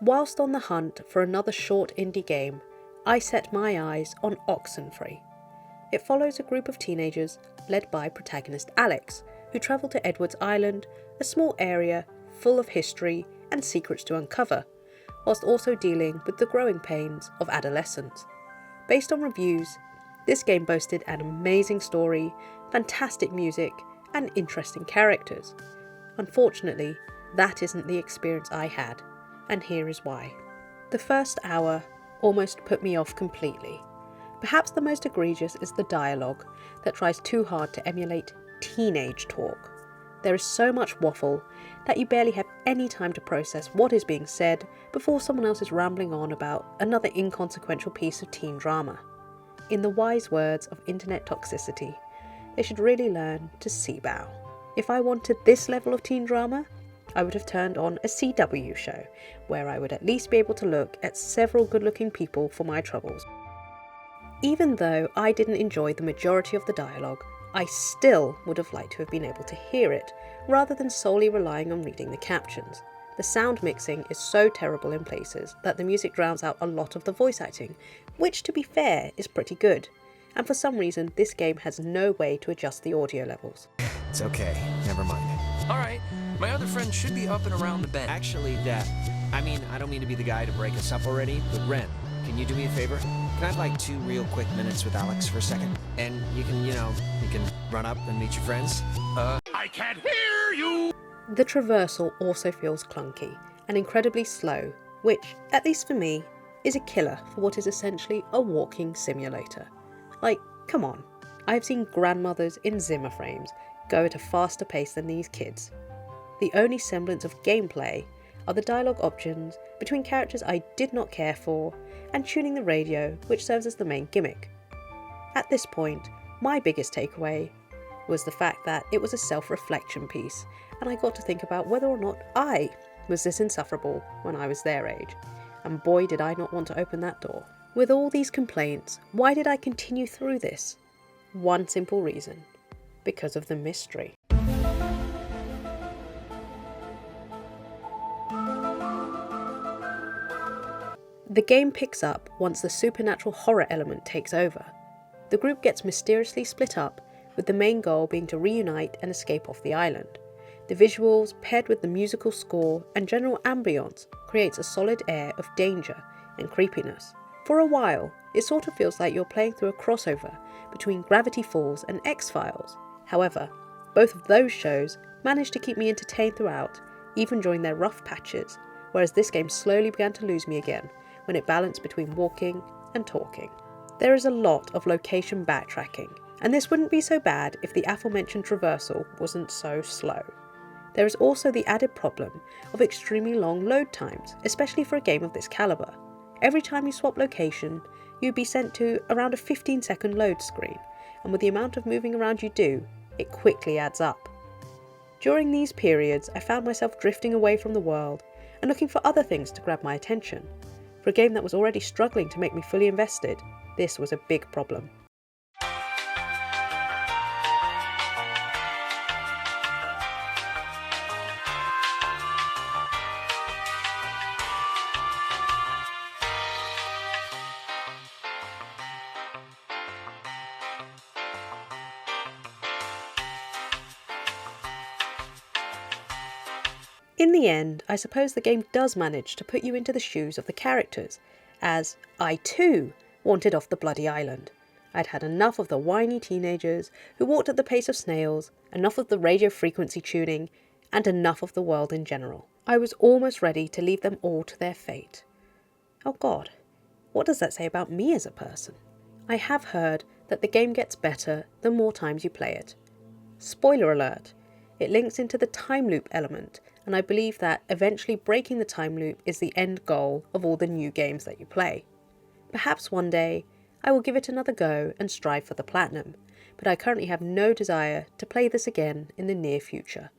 Whilst on the hunt for another short indie game, I set my eyes on Oxenfree. It follows a group of teenagers led by protagonist Alex, who travel to Edward's Island, a small area full of history and secrets to uncover, whilst also dealing with the growing pains of adolescence. Based on reviews, this game boasted an amazing story, fantastic music, and interesting characters. Unfortunately, that isn't the experience I had, and here is why. The first hour almost put me off completely. Perhaps the most egregious is the dialogue that tries too hard to emulate teenage talk. There is so much waffle that you barely have any time to process what is being said before someone else is rambling on about another inconsequential piece of teen drama. In the wise words of internet toxicity, they should really learn to CBOW. If I wanted this level of teen drama, I would have turned on a CW show, where I would at least be able to look at several good-looking people for my troubles. Even though I didn't enjoy the majority of the dialogue, I still would have liked to have been able to hear it, rather than solely relying on reading the captions. The sound mixing is so terrible in places that the music drowns out a lot of the voice acting, which to be fair is pretty good, and for some reason this game has no way to adjust the audio levels. It's okay, never mind. Alright, my other friend should be up and around the bend. Actually, I don't mean to be the guy to break us up already, but Ren, can you do me a favor? Can I have like 2 real quick minutes with Alex for a second? And you can run up and meet your friends? I can't hear you! The traversal also feels clunky and incredibly slow, which, at least for me, is a killer for what is essentially a walking simulator. Like, come on, I have seen grandmothers in Zimmer frames go at a faster pace than these kids. The only semblance of gameplay are the dialogue options between characters I did not care for and tuning the radio, which serves as the main gimmick. At this point, my biggest takeaway was the fact that it was a self-reflection piece, and I got to think about whether or not I was this insufferable when I was their age, and boy did I not want to open that door. With all these complaints, why did I continue through this? One simple reason: because of the mystery. The game picks up once the supernatural horror element takes over. The group gets mysteriously split up, with the main goal being to reunite and escape off the island. The visuals, paired with the musical score and general ambience, creates a solid air of danger and creepiness. For a while, it sort of feels like you're playing through a crossover between Gravity Falls and X-Files. However, both of those shows managed to keep me entertained throughout, even during their rough patches, whereas this game slowly began to lose me again when it balanced between walking and talking. There is a lot of location backtracking, and this wouldn't be so bad if the aforementioned traversal wasn't so slow. There is also the added problem of extremely long load times, especially for a game of this calibre. Every time you swap location, you'd be sent to around a 15-second load screen, and with the amount of moving around you do, it quickly adds up. During these periods, I found myself drifting away from the world and looking for other things to grab my attention. For a game that was already struggling to make me fully invested, this was a big problem. In the end, I suppose the game does manage to put you into the shoes of the characters, as I too wanted off the bloody island. I'd had enough of the whiny teenagers who walked at the pace of snails, enough of the radio frequency tuning, and enough of the world in general. I was almost ready to leave them all to their fate. Oh God, what does that say about me as a person? I have heard that the game gets better the more times you play it. Spoiler alert, it links into the time loop element, and I believe that eventually breaking the time loop is the end goal of all the new games that you play. Perhaps one day I will give it another go and strive for the platinum, but I currently have no desire to play this again in the near future.